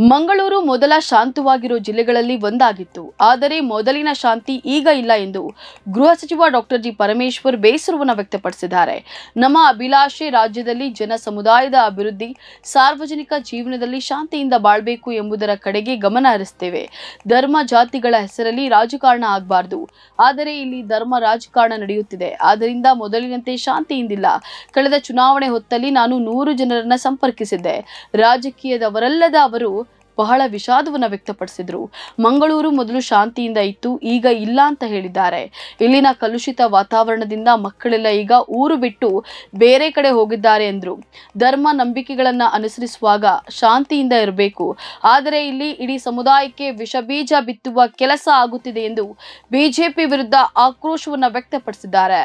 ಮಂಗಳೂರು ಮೊದಲ ಶಾಂತವಾಗಿರೋ ಜಿಲ್ಲೆಗಳಲ್ಲಿ ಒಂದಾಗಿತ್ತು. ಆದರೆ ಮೊದಲಿನ ಶಾಂತಿ ಈಗ ಇಲ್ಲ ಎಂದು ಗೃಹ ಸಚಿವ ಡಾಕ್ಟರ್ ಜಿ ಪರಮೇಶ್ವರ್ ಬೇಸರವನ್ನು ವ್ಯಕ್ತಪಡಿಸಿದ್ದಾರೆ. ನಮ್ಮ ಅಭಿಲಾಷೆ ರಾಜ್ಯದಲ್ಲಿ ಜನ ಸಮುದಾಯದ ಅಭಿವೃದ್ಧಿ, ಸಾರ್ವಜನಿಕ ಜೀವನದಲ್ಲಿ ಶಾಂತಿಯಿಂದ ಬಾಳ್ಬೇಕು ಎಂಬುದರ ಕಡೆಗೆ ಗಮನ ಹರಿಸುತ್ತೇವೆ. ಧರ್ಮ ಜಾತಿಗಳ ಹೆಸರಲ್ಲಿ ರಾಜಕಾರಣ ಆಗಬಾರದು. ಆದರೆ ಇಲ್ಲಿ ಧರ್ಮ ರಾಜಕಾರಣ ನಡೆಯುತ್ತಿದೆ. ಆದ್ದರಿಂದ ಮೊದಲಿನಂತೆ ಶಾಂತಿಯಿಂದಿಲ್ಲ. ಕಳೆದ ಚುನಾವಣೆ ಹೊತ್ತಲ್ಲಿ ನಾನು 100 ಜನರನ್ನ ಸಂಪರ್ಕಿಸಿದ್ದೆ. ರಾಜಕೀಯದವರಲ್ಲದ ಅವರು ಬಹಳ ವಿಷಾದವನ್ನು ವ್ಯಕ್ತಪಡಿಸಿದ್ರು. ಮಂಗಳೂರು ಮೊದಲು ಶಾಂತಿಯಿಂದ ಇತ್ತು, ಈಗ ಇಲ್ಲ ಅಂತ ಹೇಳಿದ್ದಾರೆ. ಇಲ್ಲಿನ ಕಲುಷಿತ ವಾತಾವರಣದಿಂದ ಮಕ್ಕಳೆಲ್ಲ ಈಗ ಊರು ಬಿಟ್ಟು ಬೇರೆ ಕಡೆ ಹೋಗಿದ್ದಾರೆ ಎಂದ್ರು. ಧರ್ಮ ನಂಬಿಕೆಗಳನ್ನ ಅನುಸರಿಸುವಾಗ ಶಾಂತಿಯಿಂದ ಇರಬೇಕು. ಆದರೆ ಇಲ್ಲಿ ಇಡೀ ಸಮುದಾಯಕ್ಕೆ ವಿಷಬೀಜ ಬಿತ್ತುವ ಕೆಲಸ ಆಗುತ್ತಿದೆ ಎಂದು ಬಿಜೆಪಿ ವಿರುದ್ಧ ಆಕ್ರೋಶವನ್ನು ವ್ಯಕ್ತಪಡಿಸಿದ್ದಾರೆ.